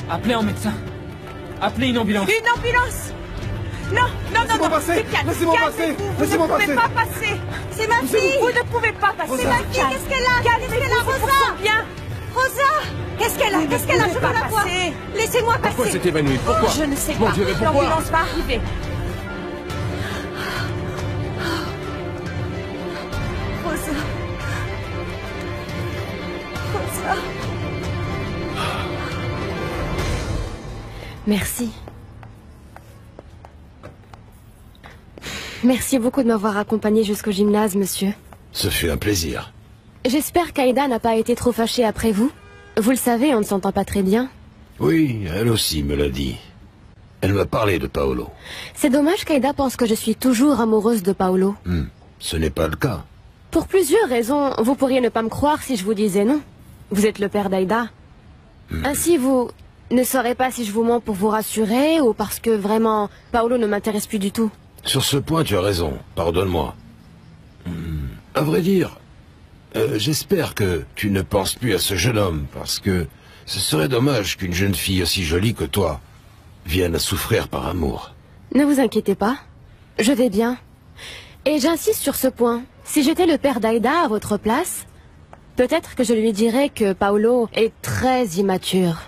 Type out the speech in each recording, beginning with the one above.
Appelez un médecin. Appelez une ambulance. Une ambulance! Non, non, non, non, Laissez-moi passer. Laissez-moi Vous ne passer. pouvez pas passer. C'est ma fille. Vous ne pouvez pas passer. Rosa. C'est ma fille. Qu'est-ce qu'elle a? Calmez-la, Rosa. Bien. Rosa. Qu'est-ce qu'elle a? Qu'est-ce qu'elle a? Je veux la voir. Laissez-moi passer. Pourquoi s'est évanouie? Pourquoi? Je ne sais Mon pas. Dieu, mais pourquoi? L'ambulance va arriver. Rosa. Rosa. Merci. Merci beaucoup de m'avoir accompagné jusqu'au gymnase, monsieur. Ce fut un plaisir. J'espère qu'Aïda n'a pas été trop fâchée après vous. Vous le savez, on ne s'entend pas très bien. Oui, elle aussi me l'a dit. Elle m'a parlé de Paolo. C'est dommage qu'Aïda pense que je suis toujours amoureuse de Paolo. Ce n'est pas le cas. Pour plusieurs raisons, vous pourriez ne pas me croire si je vous disais non. Vous êtes le père d'Aïda. Ainsi, vous ne saurez pas si je vous mens pour vous rassurer ou parce que vraiment, Paolo ne m'intéresse plus du tout. Sur ce point, tu as raison. Pardonne-moi. À vrai dire, j'espère que tu ne penses plus à ce jeune homme, parce que ce serait dommage qu'une jeune fille aussi jolie que toi vienne à souffrir par amour. Ne vous inquiétez pas. Je vais bien. Et j'insiste sur ce point. Si j'étais le père d'Aïda à votre place, peut-être que je lui dirais que Paolo est très immature.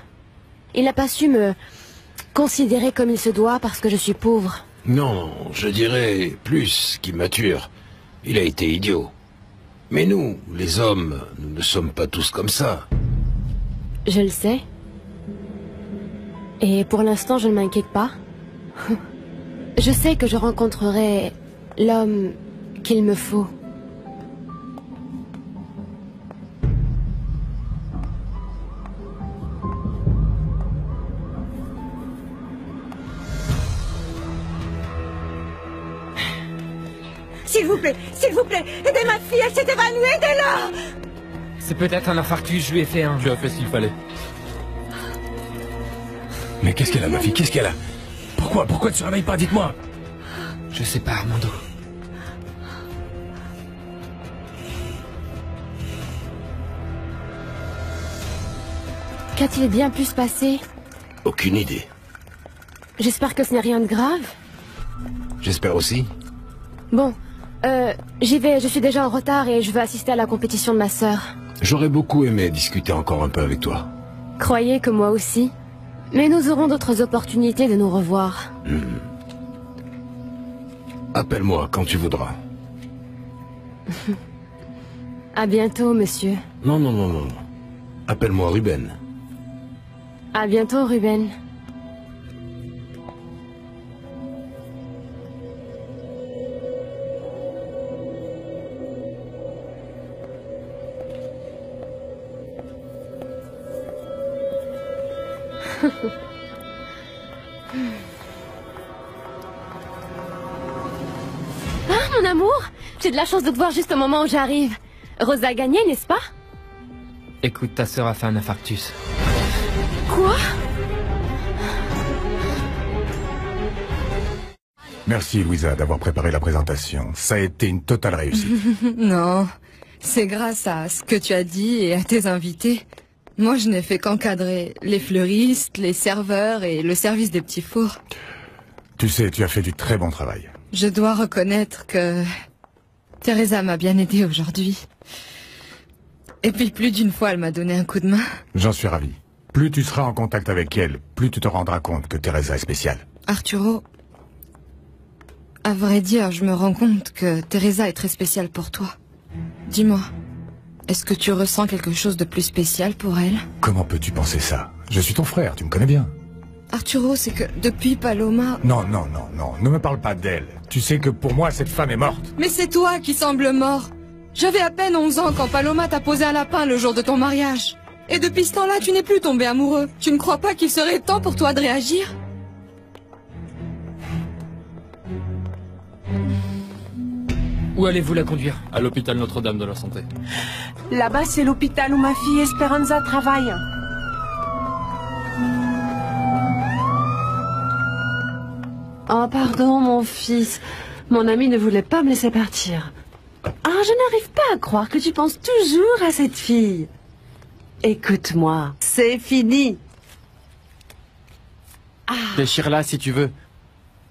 Il n'a pas su me considérer comme il se doit parce que je suis pauvre. Non, je dirais plus qu'immature. Il a été idiot. Mais nous, les hommes, nous ne sommes pas tous comme ça. Je le sais. Et pour l'instant, je ne m'inquiète pas. Je sais que je rencontrerai l'homme qu'il me faut. S'il vous plaît, aidez ma fille, elle s'est évanouie, aidez-la! C'est peut-être un infarctus, je lui ai fait un... Tu as fait ce qu'il fallait. Mais qu'est-ce qu'elle a, ma fille? Qu'est-ce qu'elle a? Pourquoi tu te réveilles pas? Dites-moi. Je sais pas, Armando. Qu'a-t-il bien pu se passer? Aucune idée. J'espère que ce n'est rien de grave. J'espère aussi. Bon, j'y vais, je suis déjà en retard et je veux assister à la compétition de ma sœur. J'aurais beaucoup aimé discuter encore un peu avec toi. Croyez que moi aussi. Mais nous aurons d'autres opportunités de nous revoir. Appelle-moi quand tu voudras. À bientôt, monsieur. Non, non, non, non. Appelle-moi Ruben. À bientôt, Ruben. Ah, mon amour! J'ai de la chance de te voir juste au moment où j'arrive. Rosa a gagné, n'est-ce pas? Écoute, ta sœur a fait un infarctus. Quoi? Merci, Louisa, d'avoir préparé la présentation. Ça a été une totale réussite. Non, c'est grâce à ce que tu as dit et à tes invités. Moi, je n'ai fait qu'encadrer les fleuristes, les serveurs et le service des petits fours. Tu sais, tu as fait du très bon travail. Je dois reconnaître que Teresa m'a bien aidée aujourd'hui. Et puis plus d'une fois, elle m'a donné un coup de main. J'en suis ravi. Plus tu seras en contact avec elle, plus tu te rendras compte que Teresa est spéciale. Arturo, à vrai dire, je me rends compte que Teresa est très spéciale pour toi. Dis-moi, est-ce que tu ressens quelque chose de plus spécial pour elle? Comment peux-tu penser ça? Je suis ton frère, tu me connais bien. Arturo, c'est que depuis Paloma... Non, non, non, non, ne me parle pas d'elle. Tu sais que pour moi, cette femme est morte. Mais c'est toi qui sembles mort. J'avais à peine 11 ans quand Paloma t'a posé un lapin le jour de ton mariage. Et depuis ce temps-là, tu n'es plus tombé amoureux. Tu ne crois pas qu'il serait temps pour toi de réagir? Où allez-vous la conduire? À l'hôpital Notre-Dame de la Santé. Là-bas, c'est l'hôpital où ma fille Esperanza travaille. Oh, pardon, mon fils. Mon ami ne voulait pas me laisser partir. Ah, je n'arrive pas à croire que tu penses toujours à cette fille. Écoute-moi, c'est fini. Déchire-la si tu veux.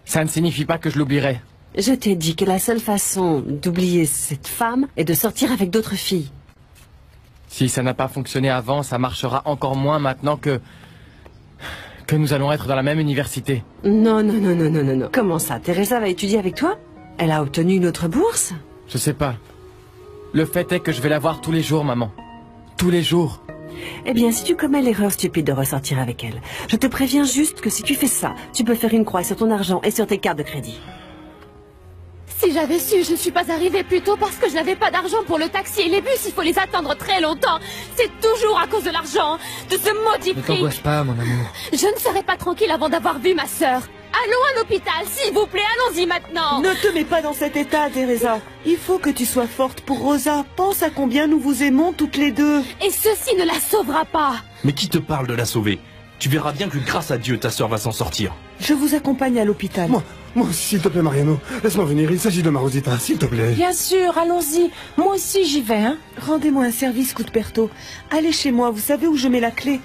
Ça ne signifie pas que je l'oublierai. Je t'ai dit que la seule façon d'oublier cette femme est de sortir avec d'autres filles. Si ça n'a pas fonctionné avant, ça marchera encore moins maintenant que nous allons être dans la même université. Non. Comment ça? Teresa va étudier avec toi? Elle a obtenu une autre bourse? Je sais pas. Le fait est que je vais la voir tous les jours, maman. Tous les jours. Eh bien, si tu commets l'erreur stupide de ressortir avec elle, je te préviens juste que si tu fais ça, tu peux faire une croix sur ton argent et sur tes cartes de crédit. Si j'avais su, je ne suis pas arrivée plus tôt parce que je n'avais pas d'argent pour le taxi et les bus, il faut les attendre très longtemps. C'est toujours à cause de l'argent, de ce maudit Ne prix. t'angoisse pas, mon amour. Je ne serai pas tranquille avant d'avoir vu ma sœur. Allons à l'hôpital, s'il vous plaît, allons-y maintenant. Ne te mets pas dans cet état, Teresa. Il faut que tu sois forte pour Rosa. Pense à combien nous vous aimons toutes les deux. Et ceci ne la sauvera pas. Mais qui te parle de la sauver? Tu verras bien que grâce à Dieu, ta sœur va s'en sortir. Je vous accompagne à l'hôpital. Moi aussi, s'il te plaît, Mariano. Laisse-moi venir, il s'agit de ma Rosita, s'il te plaît. Bien sûr, allons-y. Moi aussi, j'y vais, hein. Rendez-moi un service, Cuthberto. Allez chez moi, vous savez où je mets la clé?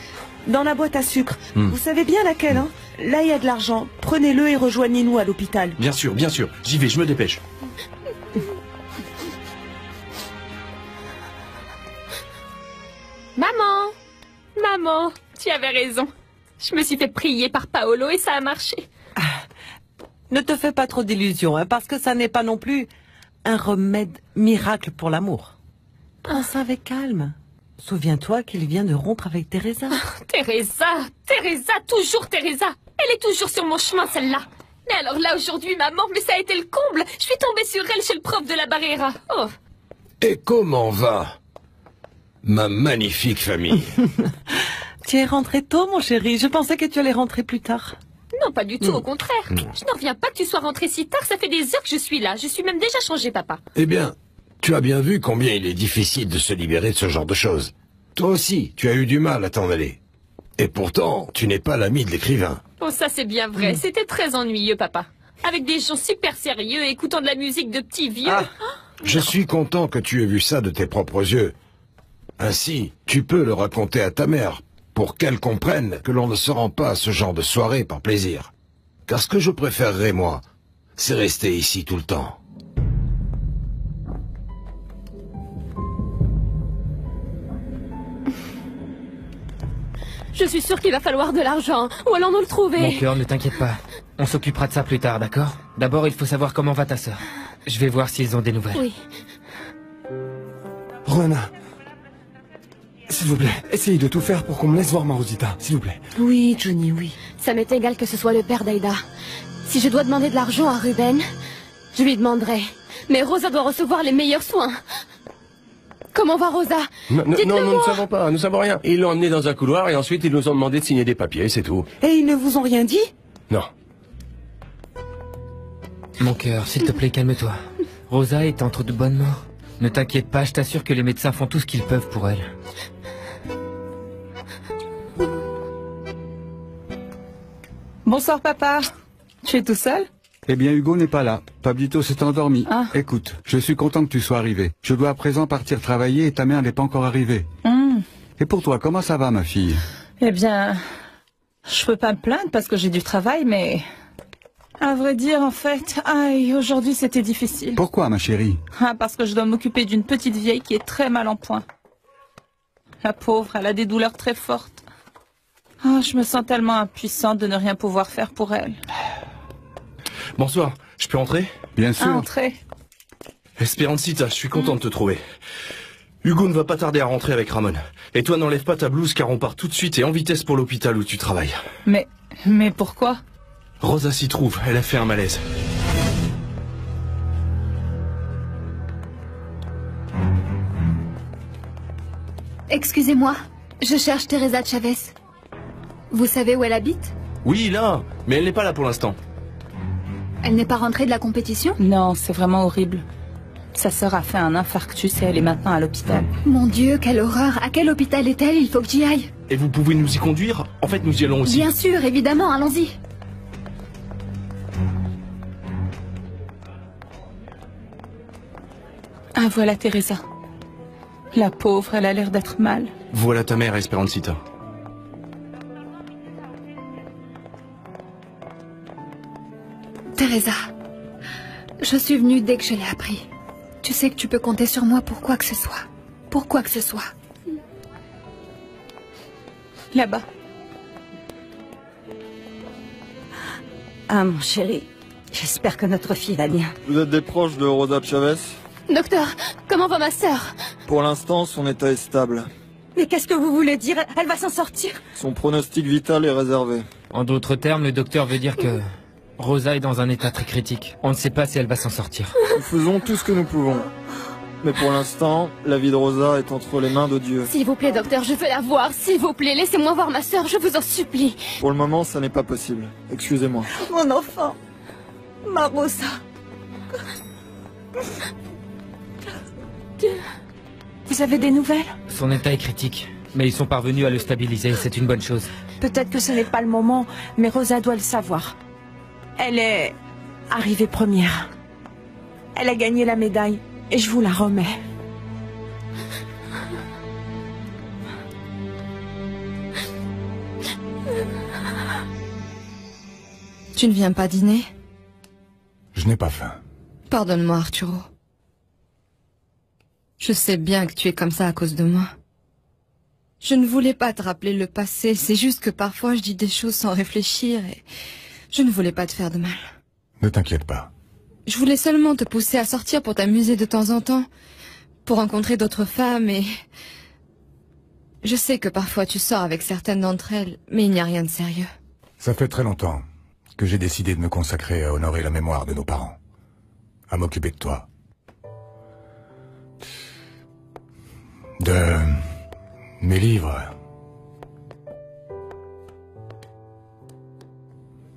Dans la boîte à sucre. Vous savez bien laquelle, hein? Là, il y a de l'argent. Prenez-le et rejoignez-nous à l'hôpital. Bien sûr, j'y vais, je me dépêche. Maman, tu avais raison. Je me suis fait prier par Paolo et ça a marché. Ne te fais pas trop d'illusions, hein, parce que ça n'est pas non plus un remède miracle pour l'amour. Pense avec calme. Souviens-toi qu'il vient de rompre avec Teresa. Teresa, toujours Teresa. Elle est toujours sur mon chemin, celle-là. Mais alors là, aujourd'hui, maman, mais ça a été le comble. Je suis tombée sur elle chez le prof de la Barrera. Oh. Et comment va ma magnifique famille? Tu es rentré tôt, mon chéri. Je pensais que tu allais rentrer plus tard. Non, pas du tout, au contraire. Je n'en reviens pas que tu sois rentré si tard. Ça fait des heures que je suis là. Je suis même déjà changée, papa. Eh bien, tu as bien vu combien il est difficile de se libérer de ce genre de choses. Toi aussi, tu as eu du mal à t'en aller. Et pourtant, tu n'es pas l'ami de l'écrivain. Oh, ça c'est bien vrai. C'était très ennuyeux, papa. Avec des gens super sérieux, écoutant de la musique de petits vieux. Ah, je suis content que tu aies vu ça de tes propres yeux. Ainsi, tu peux le raconter à ta mère, pour qu'elle comprenne que l'on ne se rend pas à ce genre de soirée par plaisir. Car ce que je préférerais, moi, c'est rester ici tout le temps. Je suis sûre qu'il va falloir de l'argent. Où allons-nous le trouver? Mon cœur, ne t'inquiète pas. On s'occupera de ça plus tard, d'accord? D'abord, il faut savoir comment va ta sœur. Je vais voir s'ils ont des nouvelles. Oui. Rowena, s'il vous plaît, essayez de tout faire pour qu'on me laisse voir ma Rosita, s'il vous plaît. Oui, Johnny, oui. Ça m'est égal que ce soit le père d'Aïda. Si je dois demander de l'argent à Ruben, je lui demanderai. Mais Rosa doit recevoir les meilleurs soins. Comment va Rosa? Non, nous ne savons pas, nous savons rien. Ils l'ont emmené dans un couloir et ensuite ils nous ont demandé de signer des papiers, c'est tout. Et ils ne vous ont rien dit? Non. Mon cœur, s'il te plaît, calme-toi. Rosa est entre de bonnes mains. Ne t'inquiète pas, je t'assure que les médecins font tout ce qu'ils peuvent pour elle. Bonsoir, papa. Tu es tout seul? Eh bien, Hugo n'est pas là. Pablito s'est endormi. Ah. Écoute, je suis content que tu sois arrivé. Je dois à présent partir travailler et ta mère n'est pas encore arrivée. Et pour toi, comment ça va, ma fille? Eh bien, je peux pas me plaindre parce que j'ai du travail, mais... À vrai dire, en fait, aïe, aujourd'hui c'était difficile. Pourquoi, ma chérie? Parce que je dois m'occuper d'une petite vieille qui est très mal en point. La pauvre, elle a des douleurs très fortes. Oh, je me sens tellement impuissante de ne rien pouvoir faire pour elle. Bonsoir, je peux entrer? Bien sûr. Entrez. Esperancita, je suis content de te trouver. Hugo ne va pas tarder à rentrer avec Ramon. Et toi, n'enlève pas ta blouse car on part tout de suite et en vitesse pour l'hôpital où tu travailles. Mais pourquoi? Rosa s'y trouve, elle a fait un malaise. Excusez-moi, je cherche Teresa Chavez. Vous savez où elle habite? Oui, là, mais elle n'est pas là pour l'instant. Elle n'est pas rentrée de la compétition? Non, c'est vraiment horrible. Sa sœur a fait un infarctus et elle est maintenant à l'hôpital. Mon Dieu, quelle horreur! À quel hôpital est-elle? Il faut que j'y aille. Et vous pouvez nous y conduire? En fait, nous y allons aussi. Bien sûr, évidemment, allons-y. Ah, voilà Teresa. La pauvre, elle a l'air d'être mal. Voilà ta mère, Esperancita. Teresa, je suis venue dès que je l'ai appris. Tu sais que tu peux compter sur moi pour quoi que ce soit. Pour quoi que ce soit. Là-bas. Ah, mon chéri, j'espère que notre fille va bien. Vous êtes des proches de Rosa Chavez? Docteur, comment va ma sœur? Pour l'instant, son état est stable. Mais qu'est-ce que vous voulez dire? Elle va s'en sortir? Son pronostic vital est réservé. En d'autres termes, le docteur veut dire que Rosa est dans un état très critique. On ne sait pas si elle va s'en sortir. Nous faisons tout ce que nous pouvons. Mais pour l'instant, la vie de Rosa est entre les mains de Dieu. S'il vous plaît, docteur, je veux la voir. S'il vous plaît, laissez-moi voir ma sœur, je vous en supplie. Pour le moment, ça n'est pas possible. Excusez-moi. Mon enfant, ma Rosa. Vous avez des nouvelles? Son état est critique, mais ils sont parvenus à le stabiliser, c'est une bonne chose. Peut-être que ce n'est pas le moment, mais Rosa doit le savoir. Elle est arrivée première. Elle a gagné la médaille, et je vous la remets. Tu ne viens pas dîner? Je n'ai pas faim. Pardonne-moi, Arturo. Je sais bien que tu es comme ça à cause de moi. Je ne voulais pas te rappeler le passé, c'est juste que parfois je dis des choses sans réfléchir et je ne voulais pas te faire de mal. Ne t'inquiète pas. Je voulais seulement te pousser à sortir pour t'amuser de temps en temps, pour rencontrer d'autres femmes et... Je sais que parfois tu sors avec certaines d'entre elles, mais il n'y a rien de sérieux. Ça fait très longtemps que j'ai décidé de me consacrer à honorer la mémoire de nos parents, à m'occuper de toi. De mes livres.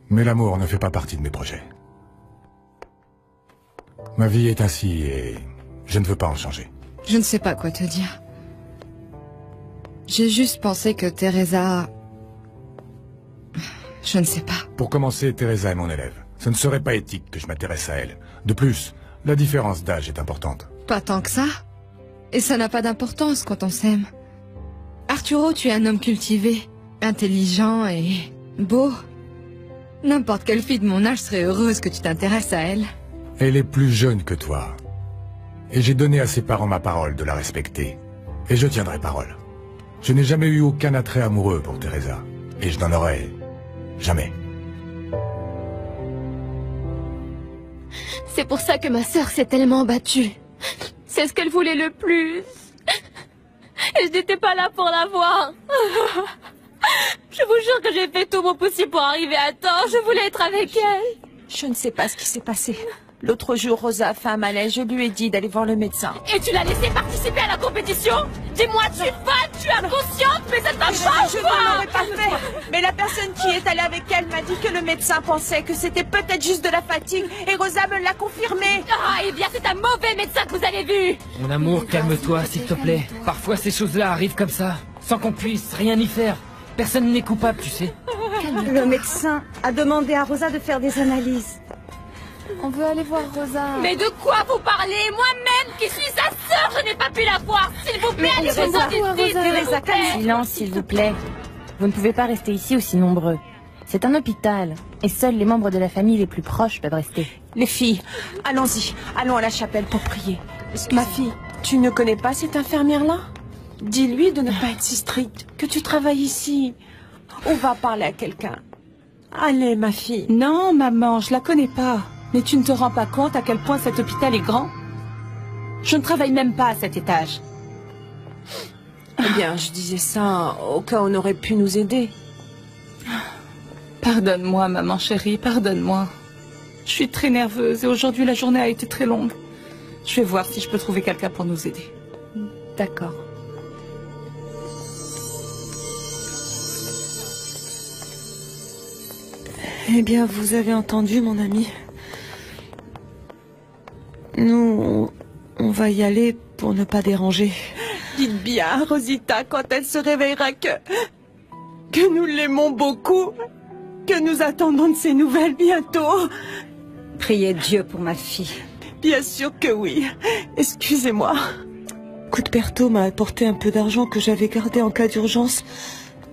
Mais l'amour ne fait pas partie de mes projets. Ma vie est ainsi et je ne veux pas en changer. Je ne sais pas quoi te dire. J'ai juste pensé que Teresa... Je ne sais pas. Pour commencer, Teresa est mon élève. Ce ne serait pas éthique que je m'intéresse à elle. De plus, la différence d'âge est importante. Pas tant que ça. Et ça n'a pas d'importance quand on s'aime. Arturo, tu es un homme cultivé, intelligent et beau. N'importe quelle fille de mon âge serait heureuse que tu t'intéresses à elle. Elle est plus jeune que toi. Et j'ai donné à ses parents ma parole de la respecter. Et je tiendrai parole. Je n'ai jamais eu aucun attrait amoureux pour Teresa. Et je n'en aurai jamais. C'est pour ça que ma sœur s'est tellement battue. C'est ce qu'elle voulait le plus. Et je n'étais pas là pour la voir. Je vous jure que j'ai fait tout mon possible pour arriver à temps. Je voulais être avec elle. Je ne sais pas ce qui s'est passé. L'autre jour, Rosa a fait un malaise. Je lui ai dit d'aller voir le médecin. Et tu l'as laissé participer à la compétition? Dis-moi, tu es folle, tu es inconsciente, mais ça t'a pas Je ne l'aurais pas fait. Mais la personne qui est allée avec elle m'a dit que le médecin pensait que c'était peut-être juste de la fatigue. Et Rosa me l'a confirmé. Ah, eh bien, c'est un mauvais médecin que vous avez vu. Mon amour, calme-toi, s'il te plaît. Parfois, ces choses-là arrivent comme ça, sans qu'on puisse rien y faire. Personne n'est coupable, tu sais. Le médecin a demandé à Rosa de faire des analyses. On veut aller voir Rosa. Mais de quoi vous parlez? Moi-même, qui suis sa sœur, je n'ai pas pu la voir. S'il vous plaît, allez vous voir ici. Silence, s'il vous plaît. Vous ne pouvez pas rester ici aussi nombreux. C'est un hôpital, et seuls les membres de la famille les plus proches peuvent rester. Les filles, allons-y. Allons à la chapelle pour prier. Ma fille, tu ne connais pas cette infirmière-là? Dis-lui de ne pas être si stricte, que tu travailles ici. On va parler à quelqu'un. Allez, ma fille. Non, maman, je la connais pas. Mais tu ne te rends pas compte à quel point cet hôpital est grand? Je ne travaille même pas à cet étage. Eh bien, je disais ça au cas où on aurait pu nous aider. Pardonne-moi, maman chérie, pardonne-moi. Je suis très nerveuse et aujourd'hui la journée a été très longue. Je vais voir si je peux trouver quelqu'un pour nous aider. D'accord. Eh bien, vous avez entendu, mon ami. Nous, on va y aller pour ne pas déranger. Dites bien à Rosita quand elle se réveillera que nous l'aimons beaucoup, que nous attendons de ses nouvelles bientôt. Priez Dieu pour ma fille. Bien sûr que oui. Excusez-moi. Cuthberto m'a apporté un peu d'argent que j'avais gardé en cas d'urgence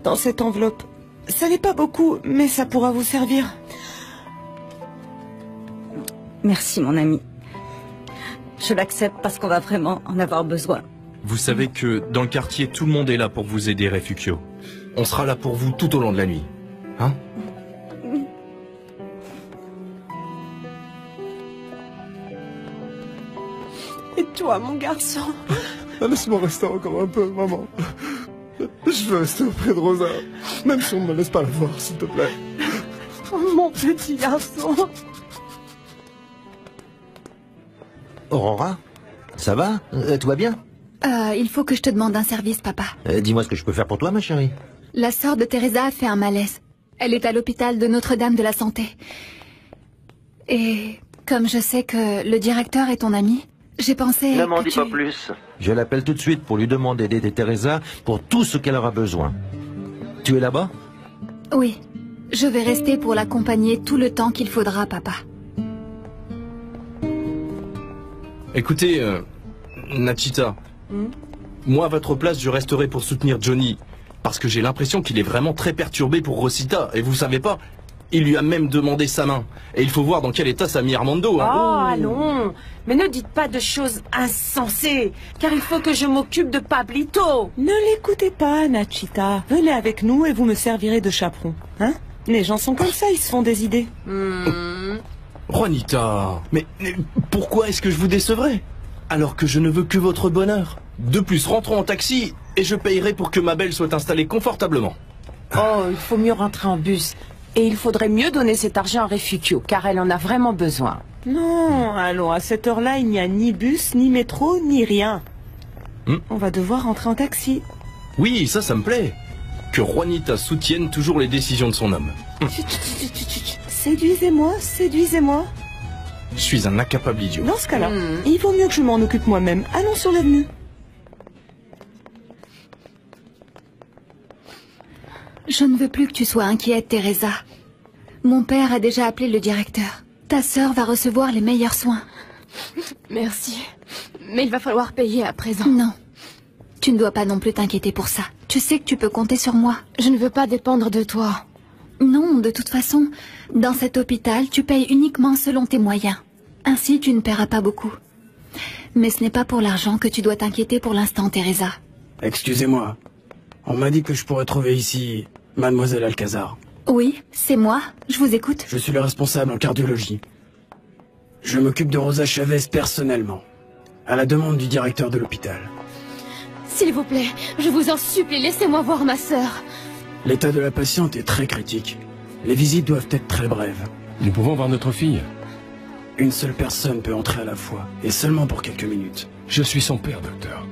dans cette enveloppe. Ça n'est pas beaucoup, mais ça pourra vous servir. Merci, mon ami. Je l'accepte parce qu'on va vraiment en avoir besoin. Vous savez que dans le quartier, tout le monde est là pour vous aider, Refugio. On sera là pour vous tout au long de la nuit. Hein? Et toi, mon garçon? Laisse-moi rester encore un peu, maman. Je veux rester auprès de Rosa, même si on ne me laisse pas la voir, s'il te plaît. Oh, mon petit garçon. Aurora, ça va? Tout va bien? Il faut que je te demande un service, papa. Dis-moi ce que je peux faire pour toi, ma chérie. La sœur de Teresa a fait un malaise. Elle est à l'hôpital de Notre-Dame de la Santé. Et comme je sais que le directeur est ton ami, j'ai pensé Ne m'en que dis pas plus. Je l'appelle tout de suite pour lui demander d'aider Teresa pour tout ce qu'elle aura besoin. Tu es là-bas? Oui. Je vais rester pour l'accompagner tout le temps qu'il faudra, papa. Écoutez, Nachita, moi à votre place, je resterai pour soutenir Johnny. Parce que j'ai l'impression qu'il est vraiment très perturbé pour Rosita. Et vous savez pas, il lui a même demandé sa main. Et il faut voir dans quel état s'est mis Armando. Hein. Oh, allons. Mais ne dites pas de choses insensées, car il faut que je m'occupe de Pablito. Ne l'écoutez pas, Nachita. Venez avec nous et vous me servirez de chaperon. Hein? Les gens sont comme ça, ils se font des idées. Juanita, mais pourquoi est-ce que je vous décevrais? Alors que je ne veux que votre bonheur. De plus, rentrons en taxi et je payerai pour que ma belle soit installée confortablement. Oh, il faut mieux rentrer en bus. Et il faudrait mieux donner cet argent à Refugio, car elle en a vraiment besoin. Non, allons, à cette heure-là, il n'y a ni bus, ni métro, ni rien. On va devoir rentrer en taxi. Oui, ça me plaît. Que Juanita soutienne toujours les décisions de son homme. Séduisez-moi, séduisez-moi. Je suis un incapable idiot. Dans ce cas-là, il vaut mieux que je m'en occupe moi-même. Allons sur l'avenue. Je ne veux plus que tu sois inquiète, Teresa. Mon père a déjà appelé le directeur. Ta sœur va recevoir les meilleurs soins. Merci. Mais il va falloir payer à présent. Non. Tu ne dois pas non plus t'inquiéter pour ça. Tu sais que tu peux compter sur moi. Je ne veux pas dépendre de toi. Non, de toute façon, dans cet hôpital, tu payes uniquement selon tes moyens. Ainsi, tu ne paieras pas beaucoup. Mais ce n'est pas pour l'argent que tu dois t'inquiéter pour l'instant, Teresa. Excusez-moi. On m'a dit que je pourrais trouver ici Mademoiselle Alcazar. Oui, c'est moi. Je vous écoute. Je suis le responsable en cardiologie. Je m'occupe de Rosa Chavez personnellement, à la demande du directeur de l'hôpital. S'il vous plaît, je vous en supplie, laissez-moi voir ma sœur. L'état de la patiente est très critique. Les visites doivent être très brèves. Nous pouvons voir notre fille. Une seule personne peut entrer à la fois, et seulement pour quelques minutes. Je suis son père, docteur.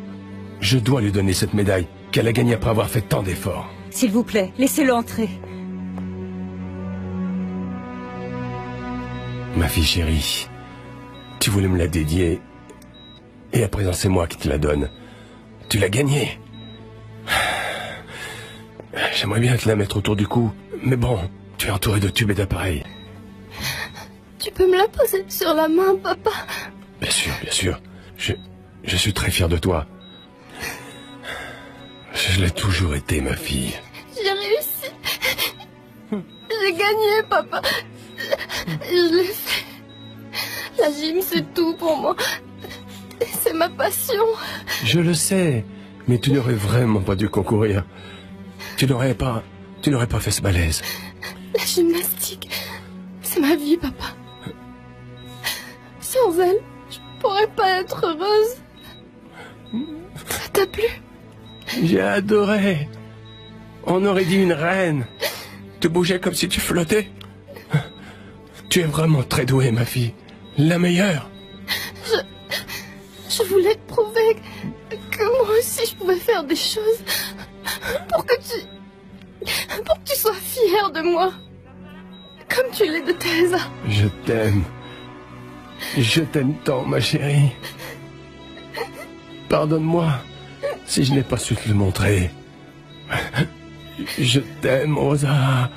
Je dois lui donner cette médaille qu'elle a gagnée après avoir fait tant d'efforts. S'il vous plaît, laissez-le entrer. Ma fille chérie, tu voulais me la dédier, et à présent c'est moi qui te la donne. Tu l'as gagnée. J'aimerais bien te la mettre autour du cou, mais bon, tu es entouré de tubes et d'appareils. Tu peux me la poser sur la main, papa? Bien sûr, bien sûr. Je suis très fier de toi. Je l'ai toujours été, ma fille. J'ai réussi. J'ai gagné, papa. Je l'ai fait. La gym, c'est tout pour moi. C'est ma passion. Je le sais, mais tu n'aurais vraiment pas dû concourir. Tu n'aurais pas fait ce malaise. La gymnastique, c'est ma vie, papa. Sans elle, je pourrais pas être heureuse. Ça t'a plu? J'ai adoré. On aurait dit une reine. Tu bougeais comme si tu flottais. Tu es vraiment très douée, ma fille. La meilleure. Je voulais te prouver que moi aussi je pouvais faire des choses pour que tu sois fière de moi. Comme tu l'es de Teresa. Je t'aime. Je t'aime tant, ma chérie. Pardonne-moi si je n'ai pas su te le montrer. Je t'aime, Rosa.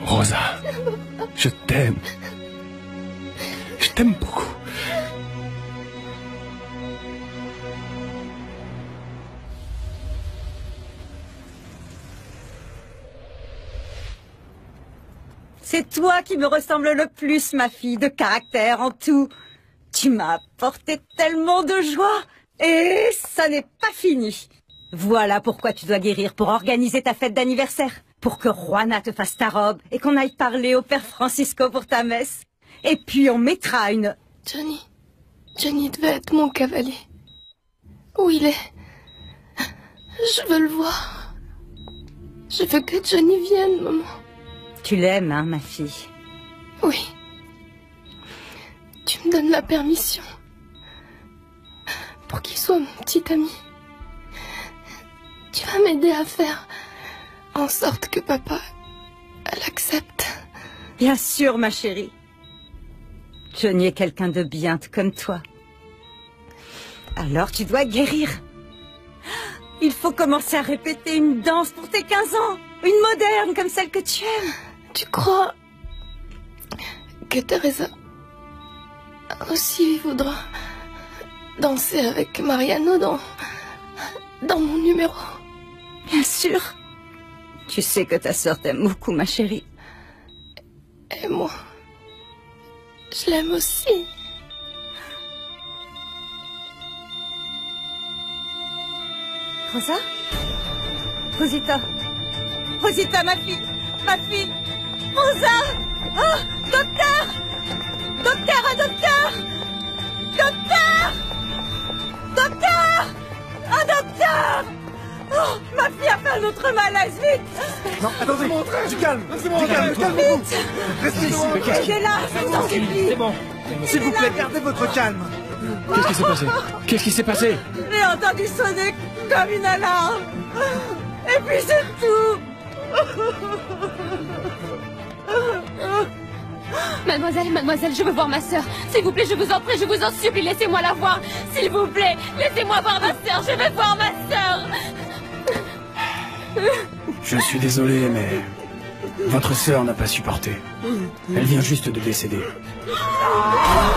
Rosa, je t'aime. Je t'aime beaucoup. C'est toi qui me ressemble le plus, ma fille, de caractère en tout. Tu m'as apporté tellement de joie. Et ça n'est pas fini. Voilà pourquoi tu dois guérir, pour organiser ta fête d'anniversaire. Pour que Juana te fasse ta robe et qu'on aille parler au père Francisco pour ta messe. Et puis on mettra une... Johnny devait être mon cavalier. Où il est? Je veux le voir. Je veux que Johnny vienne, maman. Tu l'aimes, hein, ma fille? Oui. Tu me donnes la permission. Pour qu'il soit mon petit ami. Tu vas m'aider à faire en sorte que papa l'accepte. Bien sûr, ma chérie. Johnny est quelqu'un de bien, tout comme toi. Alors tu dois guérir. Il faut commencer à répéter une danse pour tes 15 ans. Une moderne, comme celle que tu aimes. Tu crois que Teresa aussi voudra danser avec Mariano dans mon numéro? Bien sûr. Tu sais que ta sœur t'aime beaucoup, ma chérie. Et moi, je l'aime aussi. Rosa? Rosita? Rosita, ma fille! Ma fille! Rosa! Oh! Docteur! Docteur! Un docteur! Docteur! Docteur! Un docteur! Oh! Ma fille a fait un autre malaise, vite! Non, attendez! Du calme! Du calme, calmez-vous! Restez ici! Aidez-la, je vous en supplie! C'est bon. S'il vous plaît, gardez votre calme! Qu'est-ce qui s'est passé? Qu'est-ce qui s'est passé? J'ai entendu sonner comme une alarme. Et puis c'est tout. Mademoiselle, je veux voir ma sœur. S'il vous plaît, je vous en prie, je vous en supplie, laissez-moi la voir. S'il vous plaît, laissez-moi voir ma sœur. Je veux voir ma sœur. Je suis désolé, mais votre sœur n'a pas supporté. Elle vient juste de décéder. Ah!